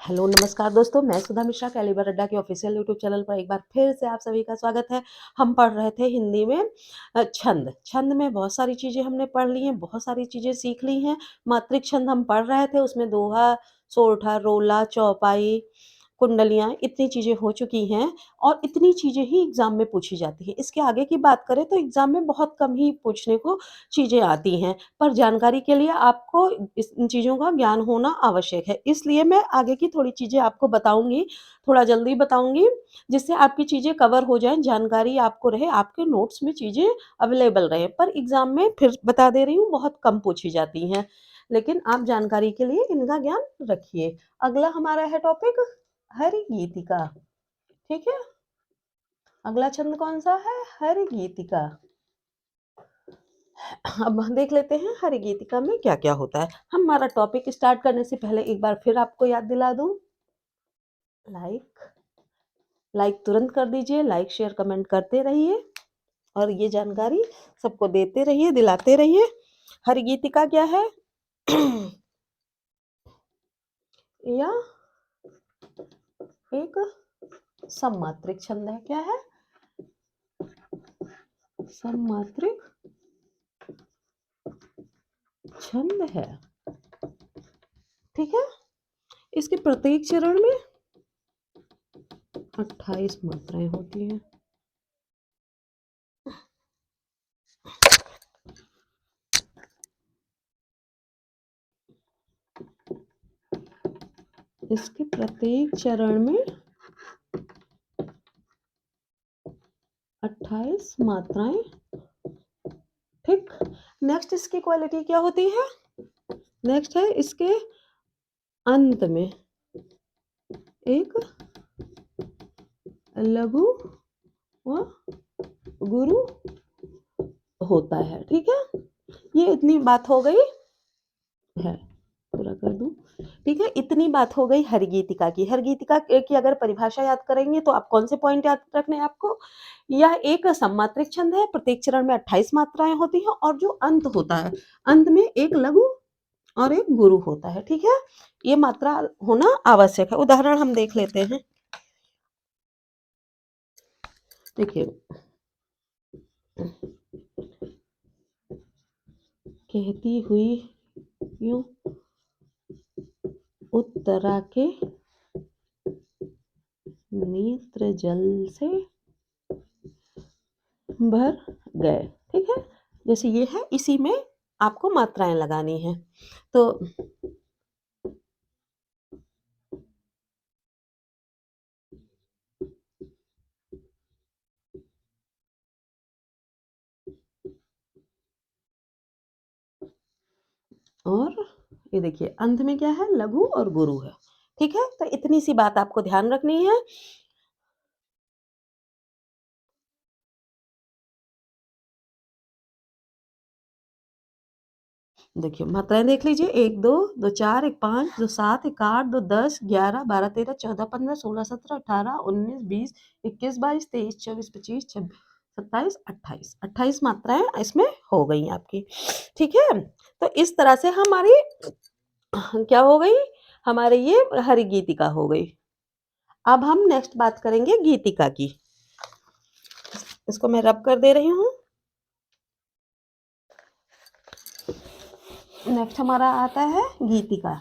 Hello नमस्कार दोस्तों, मैं सुधा मिश्रा कैलिबर अड्डा के ऑफिशियल यूट्यूब चैनल पर एक बार फिर से आप सभी का स्वागत है। हम पढ़ रहे थे हिंदी में छंद। छंद में बहुत सारी चीज़ें हमने पढ़ ली हैं, बहुत सारी चीज़ें सीख ली हैं। मात्रिक छंद हम पढ़ रहे थे, उसमें दोहा, सोरठा, रोला, चौपाई, कुंडलियाँ इतनी चीज़ें हो चुकी हैं और इतनी चीज़ें ही एग्ज़ाम में पूछी जाती हैं। इसके आगे की बात करें तो एग्ज़ाम में बहुत कम ही पूछने को चीज़ें आती हैं, पर जानकारी के लिए आपको इन चीज़ों का ज्ञान होना आवश्यक है। इसलिए मैं आगे की थोड़ी चीज़ें आपको बताऊँगी, थोड़ा जल्दी बताऊँगी, जिससे आपकी चीज़ें कवर हो जाएँ, जानकारी आपको रहे, आपके नोट्स में चीज़ें अवेलेबल रहें। पर एग्ज़ाम में फिर बता दे रही हूँ, बहुत कम पूछी जाती हैं, लेकिन आप जानकारी के लिए इनका ज्ञान रखिए। अगला हमारा है टॉपिक हरिगीतिका, ठीक है? अगला छंद कौन-सा है? हरिगीतिका। अब हम देख लेते हैं हरिगीतिका में क्या-क्या होता है। हमारा टॉपिक स्टार्ट करने से पहले एक बार फिर आपको याद दिला दूँ, लाइक लाइक तुरंत कर दीजिए, लाइक, शेयर, कमेंट करते रहिए और ये जानकारी सबको देते रहिए, दिलाते रहिए। हरिगीतिका क्या है? यह एक सममात्रिक छंद है। क्या है? सममात्रिक छंद है, ठीक है? इसके प्रत्येक चरण में 28 मात्राएँ होती हैं। इसके प्रत्येक चरण में 28 मात्राएँ, ठीक? नेक्स्ट इसकी क्वालिटी क्या होती है? नेक्स्ट है इसके अंत में एक लघु व गुरु होता है, ठीक है? ये इतनी बात हो गई है, पूरा कर दूँ, ठीक है? इतनी बात हो गई हरिगीतिका की। हरिगीतिका की अगर परिभाषा याद करेंगे तो आप कौन से पॉइंट याद रखने हैं आपको? यह एक सममात्रिक छंद है, प्रत्येक चरण में 28 मात्राएँ होती हैं और जो अंत होता है, अंत में एक लघु और एक गुरु होता है, ठीक है? ये मात्रा होना आवश्यक है। उदाहरण हम देख लेते हैं। देखिए, कहती हुई यूं उत्तरा के नेत्र जल से भर गए, ठीक है? जैसे ये है, इसी में आपको मात्राएँ लगानी हैं। तो और ये देखिए अंत में क्या है? लघु और गुरु है, ठीक है? तो इतनी सी बात आपको ध्यान रखनी है। देखिए मात्राएँ देख लीजिए, 1, 2, 2, 4, 1, 5, 2, 7, 1, 8, 2, 10, 11, 12, 13, 14, 15, 16, 17, 18, 19, 20, 21, 22, 23, 24, 25, 26, 27, 28, 28 मात्राएँ इसमें हो गई आपकी, ठीक है? तो इस तरह से हमारी क्या हो गई? हमारी ये हरिगीतिका हो गई। अब हम नेक्स्ट बात करेंगे गीतिका की। इसको मैं रब कर दे रही हूँ। नेक्स्ट हमारा आता है गीतिका।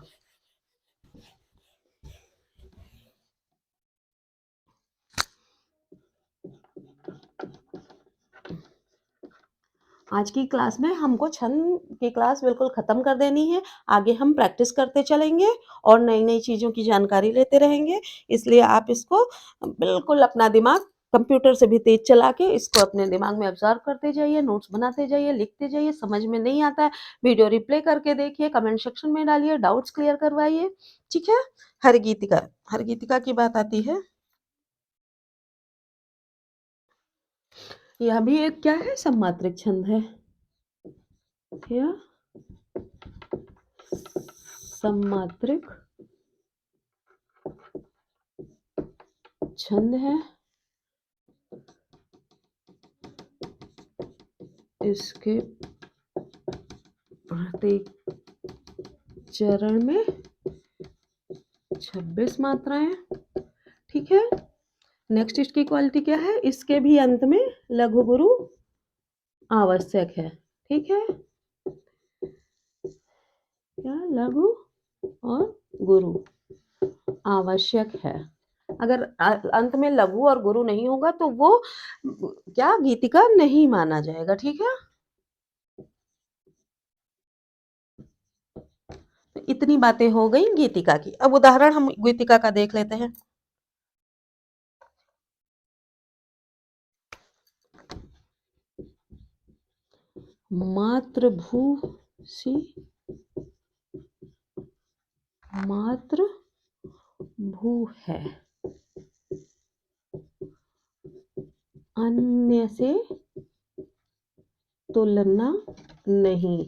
आज की क्लास में हमको छंद की क्लास बिल्कुल ख़त्म कर देनी है। आगे हम प्रैक्टिस करते चलेंगे और नई-नई चीज़ों की जानकारी लेते रहेंगे। इसलिए आप इसको बिल्कुल अपना दिमाग कंप्यूटर से भी तेज़ चला के इसको अपने दिमाग में अब्ज़ॉर्ब करते जाइए, नोट्स बनाते जाइए, लिखते जाइए। समझ में नहीं आता है, वीडियो रिप्ले करके देखिए, कमेंट सेक्शन में डालिए, डाउट्स क्लियर करवाइए, ठीक है? हरगीतिका, हरगीतिका की बात आती है। यह भी एक क्या है? सममात्रिक छंद है। यह सममात्रिक छंद है। इसके प्रत्येक चरण में 26 मात्राएं। ठीक है, नेक्स्ट इसकी क्वालिटी क्या है, इसके भी अंत में लघु गुरु आवश्यक है। ठीक है, क्या लघु और गुरु आवश्यक है। अगर अंत में लघु और गुरु नहीं होगा तो वो क्या गीतिका नहीं माना जाएगा। ठीक है, तो इतनी बातें हो गई गीतिका की। अब उदाहरण हम गीतिका का देख लेते हैं। मातृभू सी मातृ भू है, अन्य से तुलना नहीं।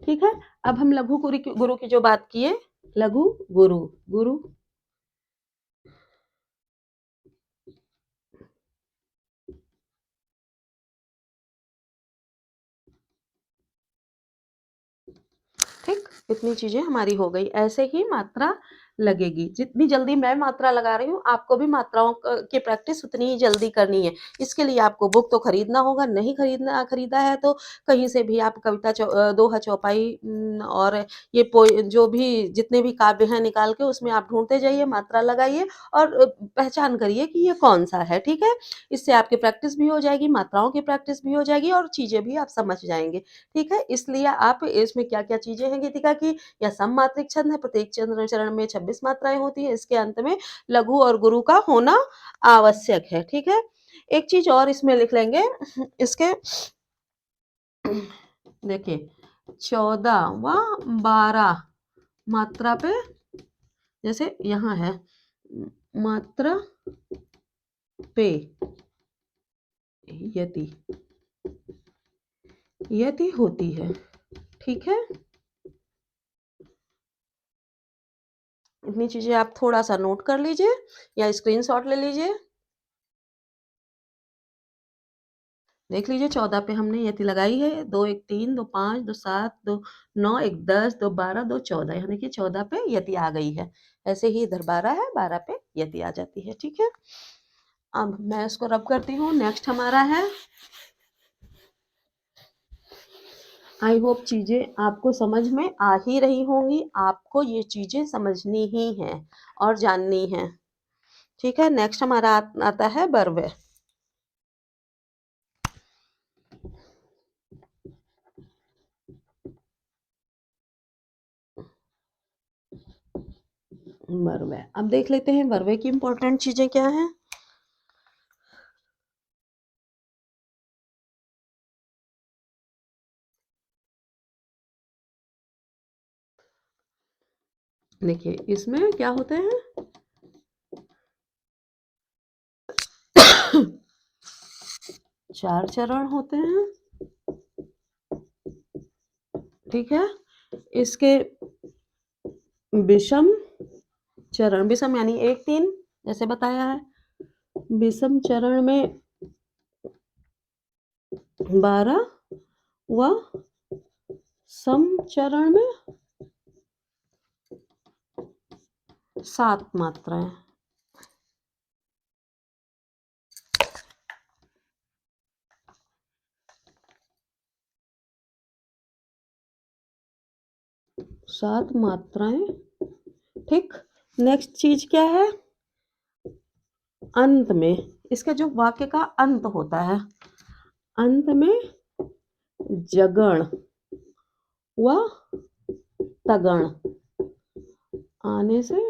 ठीक है, अब हम लघु गुरु की जो बात किए, लघु गुरु गुरु ठीक, इतनी चीजें हमारी हो गई। ऐसे ही मात्रा लगेगी। जितनी जल्दी मैं मात्रा लगा रही हूँ, आपको भी मात्राओं की प्रैक्टिस उतनी ही जल्दी करनी है। इसके लिए आपको बुक तो खरीदना होगा, नहीं खरीदा है तो कहीं से भी आप कविता दोहा चौपाई और ये जो भी जितने भी काव्य हैं निकाल के उसमें आप ढूंढते जाइए, मात्रा लगाइए और पहचान करिए कि ये कौन सा है। ठीक है, इससे आपकी प्रैक्टिस भी हो जाएगी, मात्राओं की प्रैक्टिस भी हो जाएगी और चीजें भी आप समझ जाएंगे। ठीक है, इसलिए आप इसमें क्या क्या चीजें हैं गीतिका की, या सममात्रिक छंद है, प्रत्येक चरण में 26 मात्राएं होती है, इसके अंत में लघु और गुरु का होना आवश्यक है। ठीक है, एक चीज और इसमें लिख लेंगे, इसके देखिए 14 व 12 मात्रा पे, जैसे यहाँ है मात्रा पे यति यति होती है। ठीक है, इतनी चीजें आप थोड़ा सा नोट कर लीजिए या स्क्रीनशॉट ले लीजिए। देख लीजिए 14 पे हमने यति लगाई है, 2 1 3 2 5 2 7 2 9 1 10 2 12 2 14, यानी कि 14 पे यति आ गई है। ऐसे ही इधर 12 है, 12 पे यति आ जाती है। ठीक है, अब मैं इसको रब करती हूँ। नेक्स्ट हमारा है, आई होप चीजें आपको समझ में आ ही रही होंगी, आपको ये चीजें समझनी ही हैं और जाननी है। ठीक है, नेक्स्ट हमारा आता है बर्वे। बर्वे, अब देख लेते हैं बर्वे की इंपॉर्टेंट चीजें क्या हैं। देखिए इसमें क्या होते हैं, चार चरण होते हैं। ठीक है, इसके विषम चरण, विषम यानी 1 3 जैसे बताया है, विषम चरण में 12 व सम चरण में 7 मात्राएं। सात मात्राएं। ठीक, नेक्स्ट चीज क्या है, अंत में इसके जो वाक्य का अंत होता है, अंत में जगण व तगण आने से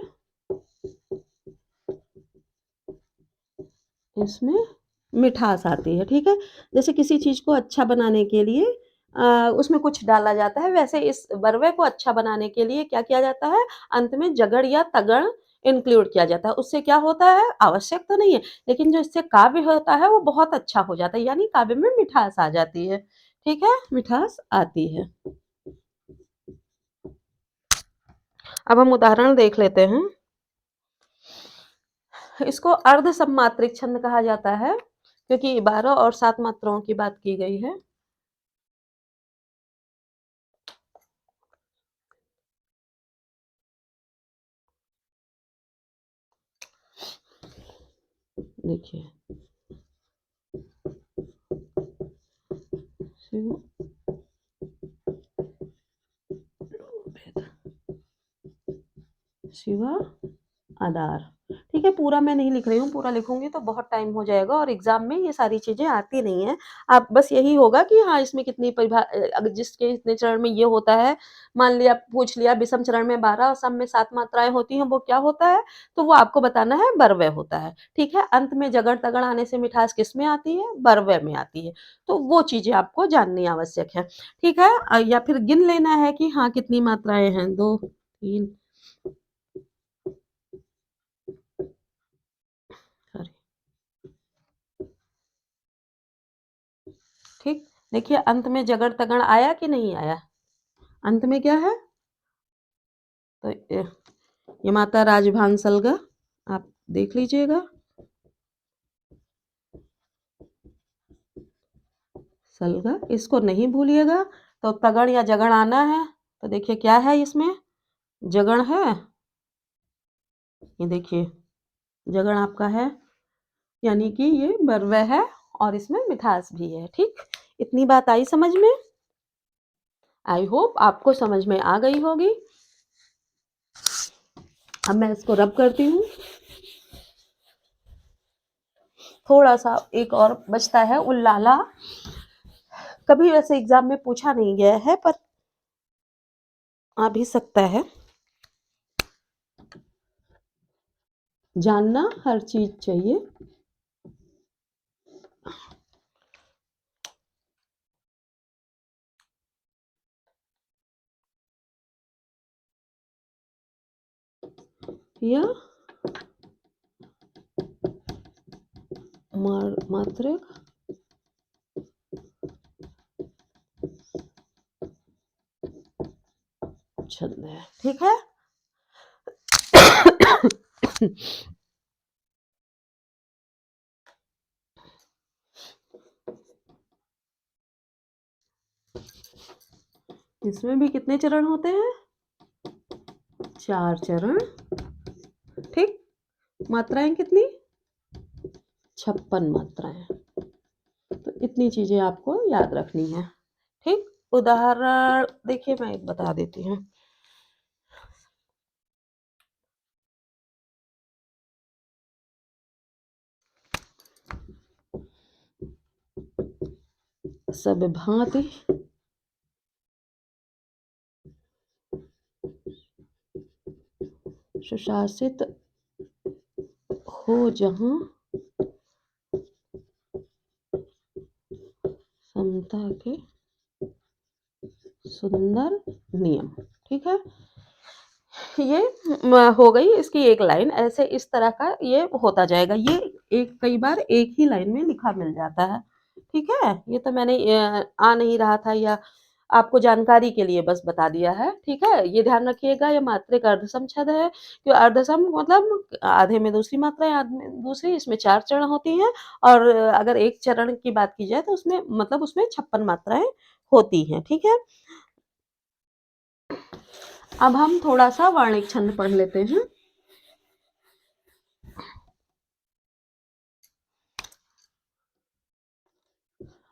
इसमें मिठास आती है। ठीक है, जैसे किसी चीज को अच्छा बनाने के लिए उसमें कुछ डाला जाता है, वैसे इस बरवे को अच्छा बनाने के लिए क्या किया जाता है, अंत में जगड़ या तगड़ इंक्लूड किया जाता है। उससे क्या होता है, आवश्यक तो नहीं है, लेकिन जो इससे काव्य होता है वो बहुत अच्छा हो जाता है, यानी काव्य में मिठास आ जाती है। ठीक है, मिठास आती है। अब हम उदाहरण देख लेते हैं। इसको अर्ध सममात्रिक छंद कहा जाता है, क्योंकि 12 और 7 मात्राओं की बात की गई है। देखिए शिव शिवा आधार। ठीक है, पूरा मैं नहीं लिख रही हूँ, पूरा लिखूँगी तो बहुत टाइम हो जाएगा और एग्ज़ाम में ये सारी चीज़ें आती नहीं हैं। आप बस यही होगा कि हाँ, इसमें कितनी अगर जिसके इतने चरण में ये होता है, मान लिया पूछ लिया विषम चरण में 12 और सम में 7 मात्राएँ होती हैं, वो क्या होता है? तो वो आपको बताना है, बरव्य होता है। ठीक है? अंत में जगड़-तगड़ आने से मिठास किसमें आती है? बरव्य में आती है। तो वो चीज़ें आपको जाननी आवश्यक है। ठीक है? या फिर गिन लेना है कि हाँ, कितनी मात्राएँ हैं, 2, 3 सॉरी। ठीक, देखिए अंत में जगड़-तगड़ आया कि नहीं आया? अंत में क्या है? तो ये माता राजभान सलगा, आप देख लीजिएगा। सलगा, इसको नहीं भूलिएगा। तो तगड़ या जगड़ आना है, तो देखिए क्या है इसमें? जगड़ है, ये देखिए जगड़ आपका है, यानी कि ये बरवै है और इसमें मिठास भी है। ठीक, इतनी बात आई समझ में? आई होप आपको समझ में आ गई होगी। अब मैं इसको रब करती हूँ। थोड़ा सा एक और बचता है उल्लाला, कभी वैसे एग्जाम में पूछा नहीं गया है पर आ भी सकता है। जानना हर चीज चाहिए, या मात्रिक छंद है। ठीक है। इसमें भी कितने चरण होते हैं? 4 चरण। ठीक, मात्राएं कितनी? 56 मात्राएं। तो इतनी चीजें आपको याद रखनी है। ठीक, उदाहरण देखिए मैं एक बता देती हूँ। सब भांति सुशासित हो जहां समता के सुंदर नियम। ठीक है, ये हो गई इसकी एक लाइन। ऐसे इस तरह का ये होता जाएगा। ये एक कई बार एक ही लाइन में लिखा मिल जाता है। ठीक है, ये तो मैंने आ नहीं रहा था या आपको जानकारी के लिए बस बता दिया है। ठीक है, ये ध्यान रखिएगा, ये मात्रिक अर्धसम छंद है। कि अर्धसम मतलब आधे में दूसरी मात्रा है, आधे में दूसरी, इसमें 4 चरण होती हैं। और अगर एक चरण की बात की जाए तो उसमें मतलब उसमें 56 मात्राएं होती हैं। ठीक है, अब हम थोड़ा सा वर्णिक छंद पढ़ लेते हैं।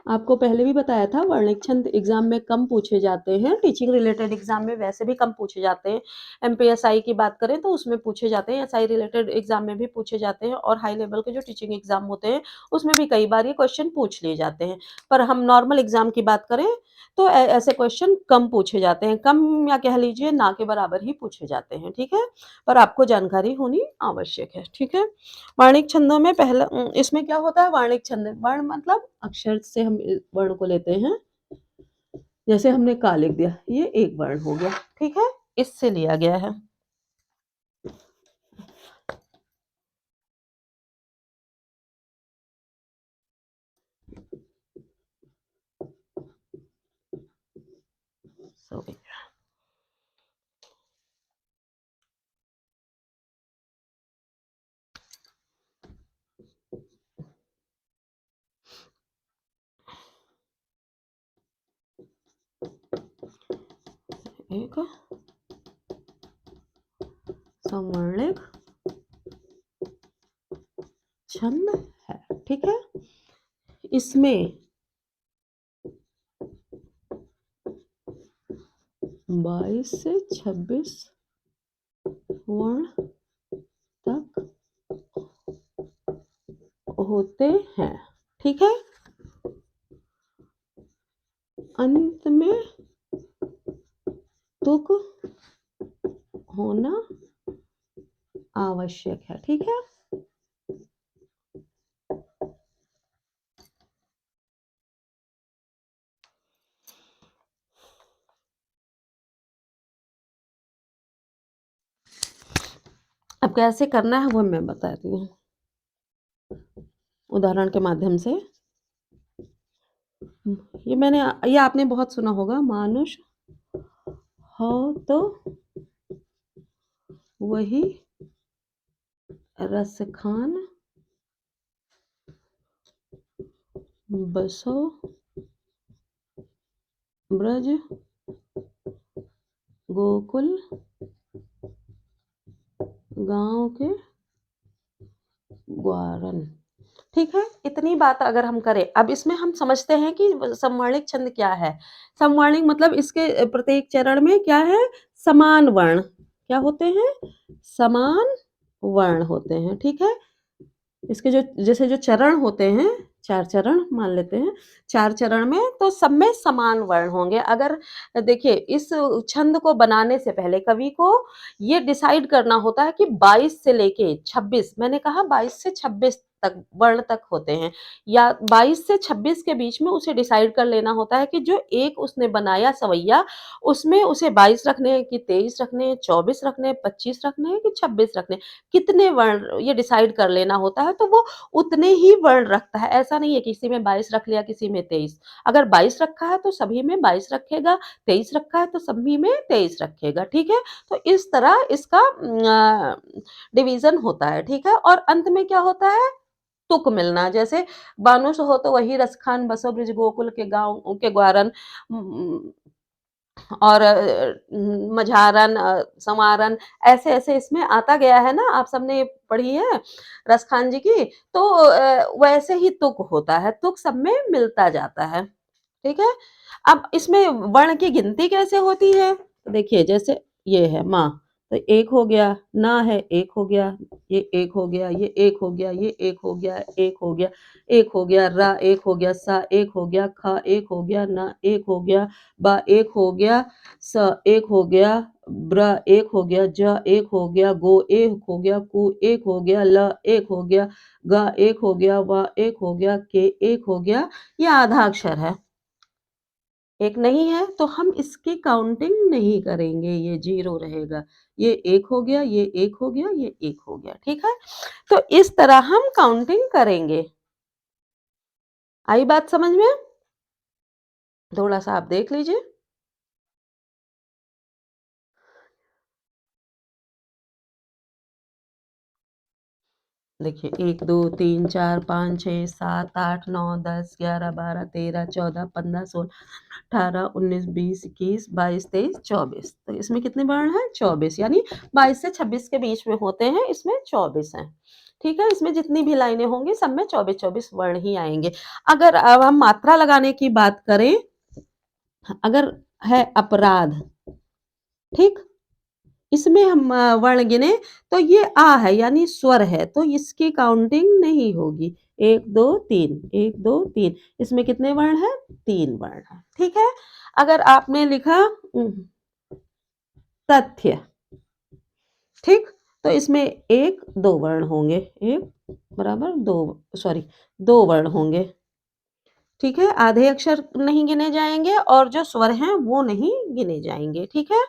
आपको पहले भी बताया था वर्णिक छंद एग्जाम में कम पूछे जाते हैं। टीचिंग रिलेटेड एग्जाम में वैसे भी कम पूछे जाते हैं। एमपीएसआई की बात करें तो उसमें पूछे जाते हैं, एसआई रिलेटेड एग्जाम में भी पूछे जाते हैं और हाई लेवल के जो टीचिंग एग्जाम होते हैं उसमें भी कई बार ये क्वेश्चन पूछ लिए जाते हैं। पर हम नॉर्मल एग्जाम की बात करें तो ऐसे क्वेश्चन कम पूछे जाते हैं, कम या कह लीजिए ना के बराबर ही पूछे जाते हैं। ठीक है, पर आपको जानकारी होनी आवश्यक है। ठीक है, वाणिक छंदों में पहला इसमें क्या होता है? वाणिक छंद, वर्ण मतलब अक्षर से हम वर्ण को लेते हैं। जैसे हमने का लिख दिया, ये एक वर्ण हो गया। ठीक है, इससे लिया गया है। सॉरी, एक समवर्णिक छंद है, ठीक है। इसमें 22 से 26 वर्ण तक होते हैं, ठीक है। अंत में तुक होना आवश्यक है, ठीक है। अब कैसे करना है वो मैं बताती हूँ उदाहरण के माध्यम से। ये आपने बहुत सुना होगा, मानुष हो तो वही रस खान, बसो ब्रज गोकुल गांव के ग्वारन, ठीक है। इतनी बात अगर हम करें, अब इसमें हम समझते हैं कि समवर्णिक छंद क्या है। समवर्णिक मतलब इसके प्रत्येक चरण में क्या है, समान वर्ण क्या होते हैं, समान वर्ण होते हैं, ठीक है। इसके जो जैसे जो चरण होते हैं, 4 चरण मान लेते हैं, 4 चरण में तो सब में समान वर्ण होंगे। अगर देखिए इस छंद को बनाने से पहले कवि को ये डिसाइड करना होता है कि 22 से लेके 26, मैंने कहा 22 से 26 तक वर्ण तक होते हैं, या 22 से 26 के बीच में उसे डिसाइड कर लेना होता है कि जो एक उसने बनाया सवैया, उसमें उसे 22 रखने हैं कि 23 रखने हैं, 24 रखने हैं, 25 रखने हैं कि 26 रखने हैं, कितने वर्ण ये डिसाइड कर लेना होता है, तो वो उतने ही वर्ण रखता है। ऐसा नहीं है किसी में 22 रख लिया, किसी में 23। अगर 22 रखा है तो सभी में 22 रखेगा, 23 रखा है तो सभी में 23 रखेगा, ठीक है। तो इस तरह इसका डिवीजन होता है, ठीक है। और अंत में क्या होता है, तुक मिलना। जैसे बानुष हो तो वही रसखान, बसो ब्रज गोकुल के गांव के ग्वारन, और मझारन, संवारन, ऐसे ऐसे इसमें आता गया है ना, आप सबने पढ़ी है रसखान जी की। तो वैसे ही तुक होता है, तुक सब में मिलता जाता है, ठीक है। अब इसमें वर्ण की गिनती कैसे होती है, तो देखिए जैसे ये है माँ, तो एक हो गया, ना है एक हो गया, ये एक हो गया, ये एक हो गया, ये एक हो गया, एक हो गया, एक हो गया, रा एक हो गया, सा एक हो गया, खा एक हो गया, ना एक हो गया, बा एक हो गया, स एक हो गया, ब्र एक हो गया, ज एक हो गया, गो एक हो गया, कु एक हो गया, ल एक हो गया, ग एक हो गया, व एक हो गया, के एक हो गया। ये आधा अक्षर है, एक नहीं है तो हम इसकी काउंटिंग नहीं करेंगे, ये 0 रहेगा। ये एक हो गया, ये एक हो गया, ये एक हो गया, ठीक है। तो इस तरह हम काउंटिंग करेंगे। आई बात समझ में? थोड़ा सा आप देख लीजिए। देखिए 1 2 3 4 5 6 7 8 9 10 11 12 13 14 15 16 18 19 20 21 22 23 24, तो इसमें कितने वर्ण हैं, 24, यानी 22 से 26 के बीच में होते हैं, इसमें 24 हैं, ठीक है। इसमें जितनी भी लाइनें होंगी सब में 24-24 वर्ण ही आएंगे। अगर अब हम मात्रा लगाने की बात करें, अगर है अपराध, ठीक, इसमें हम वर्ण गिने तो ये आ है यानी स्वर है, तो इसकी काउंटिंग नहीं होगी। 1 2 3 1 2 3, इसमें कितने वर्ण हैं, 3 वर्ण हैं, ठीक है। अगर आपने लिखा तथ्य, ठीक, तो इसमें 1 2 वर्ण होंगे, 1 बराबर 2, सॉरी 2 वर्ण होंगे, ठीक है। आधे अक्षर नहीं गिने जाएंगे और जो स्वर हैं वो नहीं गिने जाएंगे, ठीक है।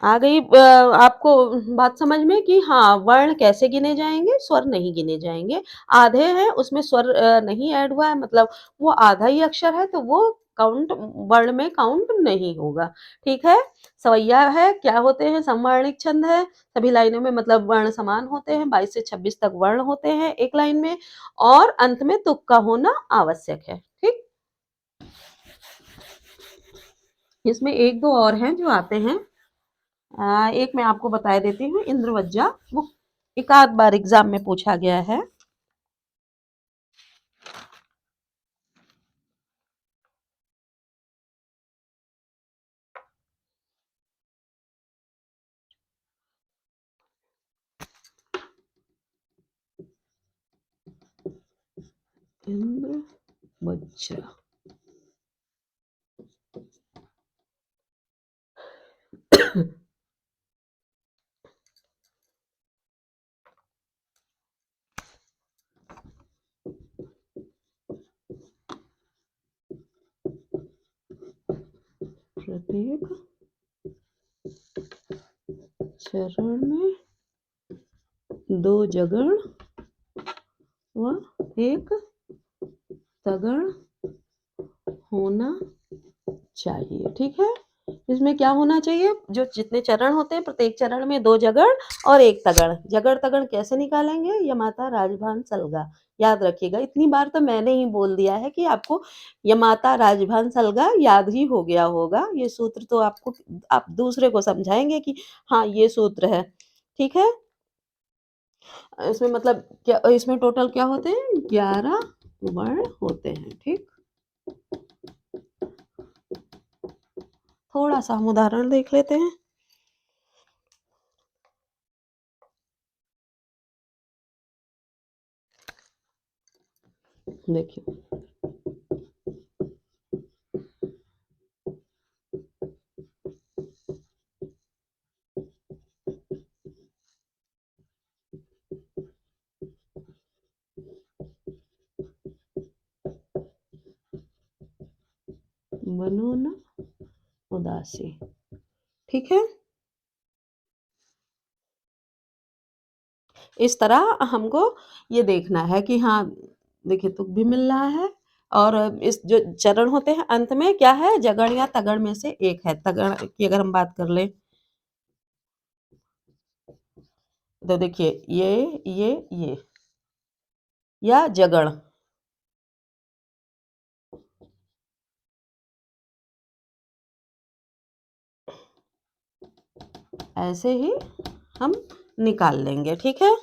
आ गई आपको बात समझ में कि हाँ वर्ण कैसे गिने जाएंगे, स्वर नहीं गिने जाएंगे। आधे हैं उसमें स्वर नहीं ऐड हुआ है, मतलब वो आधा ही अक्षर है, तो वो काउंट वर्ण में काउंट नहीं होगा, ठीक है। सवैया है, क्या होते हैं, समवर्णिक छंद है, सभी लाइनों में मतलब वर्ण समान होते हैं, 22 से 26 तक वर्ण होते हैं एक लाइन में, और अंत में तुक का होना आवश्यक है, ठीक। इसमें एक दो और हैं जो आते हैं, एक मैं आपको बता देती हूँ, इंद्रवज्जा, वो एक आध बार एग्जाम में पूछा गया है। इंद्र वज्र। प्रत्येक चरण में 2 जगण व 1 तगड़ होना चाहिए। ठीक है, इसमें क्या होना चाहिए? जो जितने चरण होते हैं, प्रत्येक चरण में 2 जगड़ और 1 तगड़। जगड़ तगड़ कैसे निकालेंगे? यमाता राजभान सलगा। याद रखिएगा, इतनी बार तो मैंने ही बोल दिया है कि आपको यमाता राजभान सलगा याद ही हो गया होगा। ये सूत्र तो आपको आप दूसरे को समझाएंगे कि हाँ ये सूत्र है। ठीक है, इसमें मतलब क्या, इसमें टोटल क्या होते हैं? 11 वर्ण होते हैं। ठीक, थोड़ा सा हम उदाहरण देख लेते हैं। देखिए, बनो न उदासी। ठीक है, इस तरह हमको ये देखना है कि हाँ, देखिए तुक भी मिल रहा है। और इस जो चरण होते हैं अंत में क्या है? जगड़ या तगड़ में से एक है। तगड़ की अगर हम बात कर लें तो देखिए ये या जगड़, ऐसे ही हम निकाल लेंगे। ठीक है,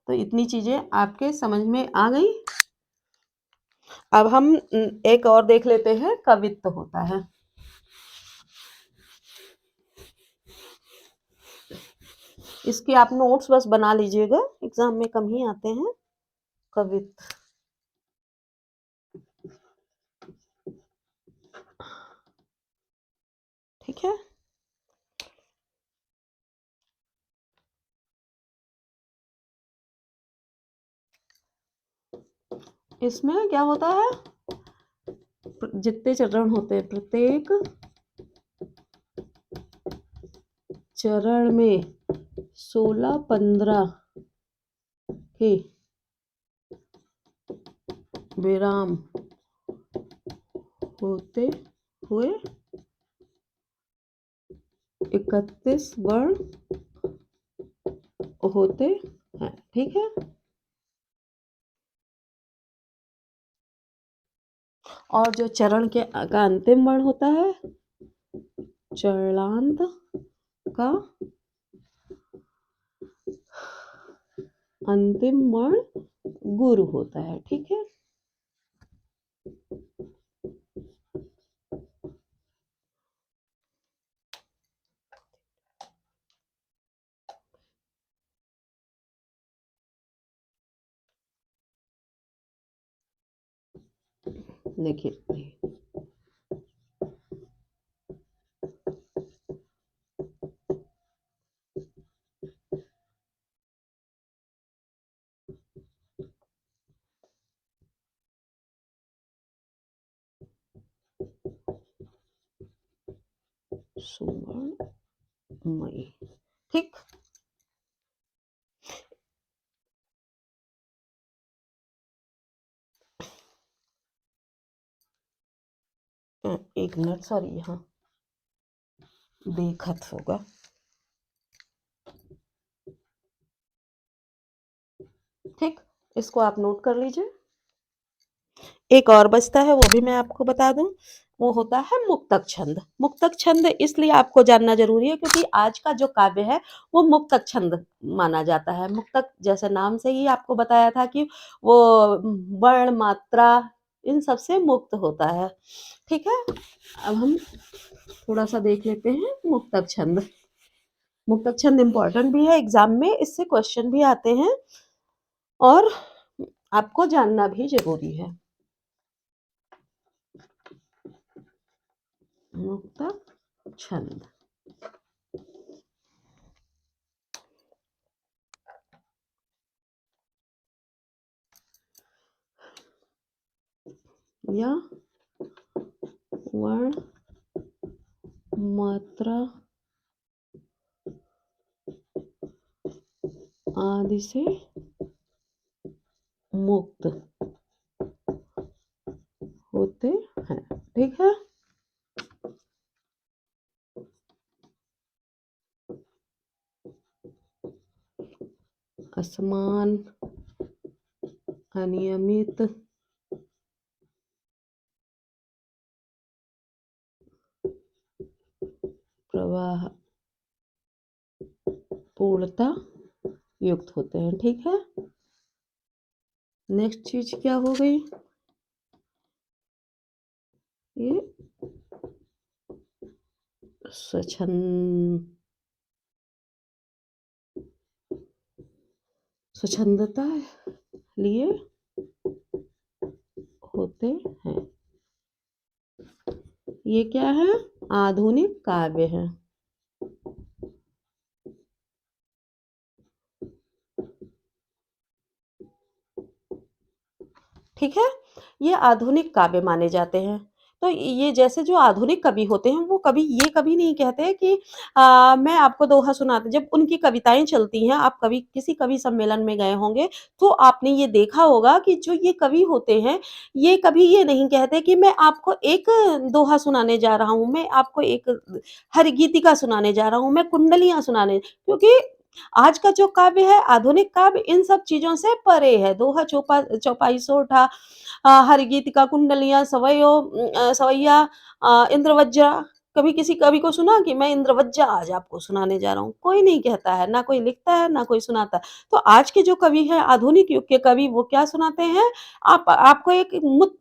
तो इतनी चीजें आपके समझ में आ गई। अब हम एक और देख लेते हैं, कवित्व होता है। इसके आप नोट्स बस बना लीजिएगा, एग्जाम में कम ही आते हैं। कवित्व, ठीक है, इसमें क्या होता है? जितने चरण होते हैं, प्रत्येक चरण में 16-15 के विराम होते हुए 31 वर्ण होते हैं। ठीक है, और जो चरण के का अंतिम वर्ण होता है, चरणांत का अंतिम वर्ण गुरु होता है। ठीक है, देखिए सुवर्ण मई। ठीक, एक मिनट, सॉरी, यहाँ बेखत होगा। ठीक, इसको आप नोट कर लीजिए। एक और बचता है, वो भी मैं आपको बता दूं। वो होता है मुक्तक छंद। मुक्तक छंद इसलिए आपको जानना ज़रूरी है क्योंकि आज का जो काव्य है वो मुक्तक छंद माना जाता है। मुक्तक जैसे नाम से ही आपको बताया था कि वो वर्ण, मात्रा इन सब से मुक्त होता है। ठीक है? अब हम थोड़ा-सा देख लेते हैं मुक्तक छंद। मुक्तक छंद इम्पोर्टेंट भी है एग्ज़ाम में, इससे क्वेश्चन भी आते हैं और आपको जानना भी ज़रूरी है। मुक्तक छंद। या वर्ण, मात्रा आदि से मुक्त होते हैं। ठीक है? असमान, अनियमित, प्रवाह, पूर्णता युक्त होते हैं। ठीक है? नेक्स्ट चीज़ क्या हो गई? ये स्वच्छंद स्वच्छंदता लिए होते हैं। ये क्या है? आधुनिक काव्य है। ठीक है? ये आधुनिक काव्य माने जाते हैं। तो ये जैसे जो आधुनिक कवि होते हैं, वो कभी ये कभी नहीं कहते कि मैं आपको दोहा सुनाती जब उनकी कविताएँ चलती हैं, आप कभी किसी कवि सम्मेलन में गए होंगे, तो आपने ये देखा होगा कि जो ये कवि होते हैं, ये कभी ये नहीं कहते कि मैं आपको एक दोहा सुनाने जा रहा हूँ, मैं आपको एक हरगीतिका सुनाने जा रहा हूँ, मैं कुंडलियाँ सुनाने क्योंकि आज का जो काव्य है, आधुनिक काव्य इन सब चीज़ों से परे है। दोहा, चौपाई, सोरठा, हरगीतिका, कुंडलियाँ, सवैया, इंद्रवज्जा। कभी किसी कवि को सुना कि मैं इंद्रवज्जा आज आपको सुनाने जा रहा हूँ? कोई नहीं कहता है, ना कोई लिखता है, ना कोई सुनाता है। तो आज के जो कवि हैं, आधुनिक युग के कवि, वो क्या सुनाते हैं? आप आपको एक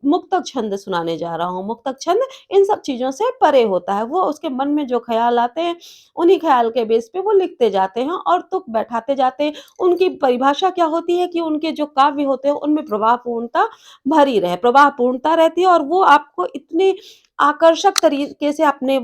मुक्तक छंद सुनाने जा रहा हूँ। मुक्तक छंद इन सब चीज़ों से परे होता है। वो उसके मन में जो ख़्याल आते हैं, उन्हीं ख़्याल के बेस पे वो लिखते जाते हैं और तुक बैठाते जाते हैं। उनकी परिभाषा क्या होती है कि उनके जो काव्य होते हैं, उनमें प्रवाहपूर्णता भरी रहे, प्रवाहपूर्णता रहती है और वो आपको इतने आकर्षक तरीके से अपने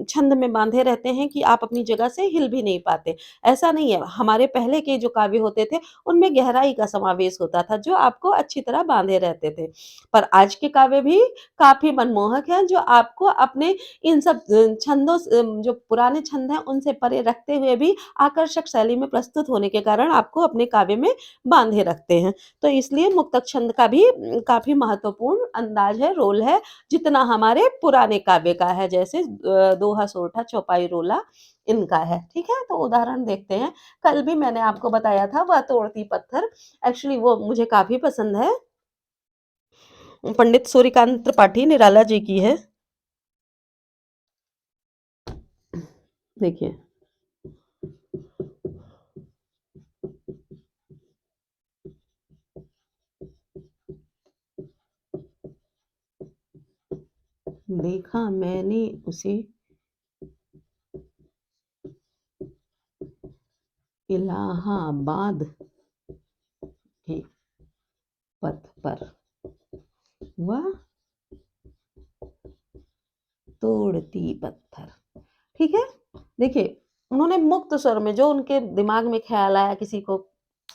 छंद में बाँधे रहते हैं कि आप अपनी जगह से हिल भी नहीं पाते। ऐसा नहीं है, हमारे पहले के जो काव्य होते थे, उनमें गहराई का समावेश होता था, जो आपको अच्छी तरह बाँधे रहते थे। पर आज के काव्य भी काफ़ी मनमोहक हैं, जो आपको अपने इन सब छंदों से जो पुराने छंद हैं, उनसे परे रखते हुए भी आकर्षक शैली में प्रस्तुत होने के कारण आपको अपने काव्य में बाँधे रखते हैं। तो इसलिए मुक्तक छंद का भी काफ़ी महत्वपूर्ण अंदाज़ है, रोल है, जितना हमारे पुराने काव्य का है, जैसे दोहा, सोरठा, चौपाई, रोला इनका है। ठीक है? तो उदाहरण देखते हैं। कल भी मैंने आपको बताया था वह तोड़ती पत्थर, एक्चुअली वो मुझे काफ़ी पसंद है। पंडित सूर्यकांत त्रिपाठी निराला जी की है। देखिए, देखा मैंने उसे इलाहाबाद के पथ पर, वह तोड़ती पत्थर। ठीक है? देखिए, उन्होंने मुक्त स्वर में जो उनके दिमाग में ख़्याल आया, किसी को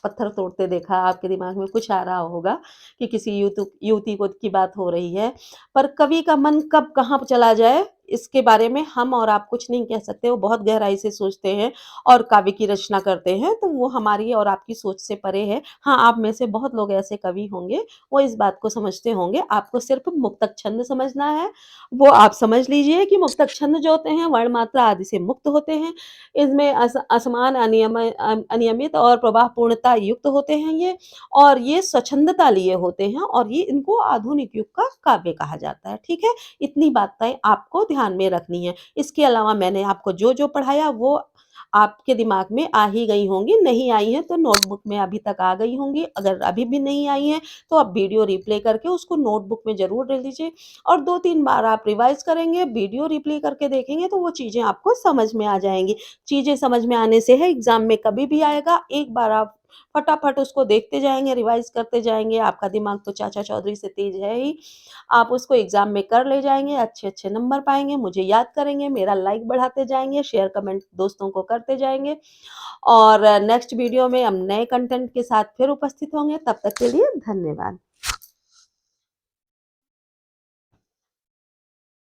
पत्थर तोड़ते देखा, आपके दिमाग में कुछ आ रहा होगा कि किसी युवती को की बात हो रही है, पर कवि का मन कब कहाँ चला जाए, इसके बारे में हम और आप कुछ नहीं कह सकते, वो बहुत गहराई से सोचते हैं और काव्य की रचना करते हैं, तो वो हमारी और आपकी सोच से परे है। हाँ, आप में से बहुत लोग ऐसे कवि होंगे, वो इस बात को समझते होंगे, आपको सिर्फ़ मुक्तक छंद समझना है, वो आप समझ लीजिए कि मुक्तक छंद जो होते हैं, वर्ण मात्रा आदि से मुक्त होते हैं। इसमें असमान अनियमित और प्रवाहपूर्णता युक्त होते हैं ये, और ये स्वच्छंदता लिए होते हैं, और ये इनको आधुनिक युग का काव्य कहा जाता है, ठीक है? इतनी बातें आपको ध्यान में रखनी है। इसके अलावा मैंने आपको जो-जो पढ़ाया वो आपके दिमाग में आ ही गई होंगी, नहीं आई हैं तो नोटबुक में अभी तक आ गई होंगी। अगर अभी भी नहीं आई हैं, तो आप वीडियो रिप्ले करके उसको नोटबुक में ज़रूर ले लीजिए, और 2-3 बार आप रिवाइज़ करेंगे, वीडियो रिप्ले करके देखेंगे तो वो चीज़ें आपको समझ में आ जाएँगी। चीज़ें समझ में आने से है एग्ज़ाम में कभी भी आएगा, एक बार आप फटाफट उसको देखते जाएँगे, रिवाइज़ करते जाएँगे, आपका दिमाग तो चाचा चौधरी से तेज़ है ही। आप उसको एग्ज़ाम में कर ले जाएँगे, अच्छे-अच्छे नंबर पाएँगे, मुझे याद करेंगे, मेरा लाइक बढ़ाते जाएँगे, शेयर कमेंट दोस्तों को करते जाएँगे, और नेक्स्ट वीडियो में हम नए कंटेंट के साथ फिर उपस्थित होंगे, तब तक के लिए धन्यवाद।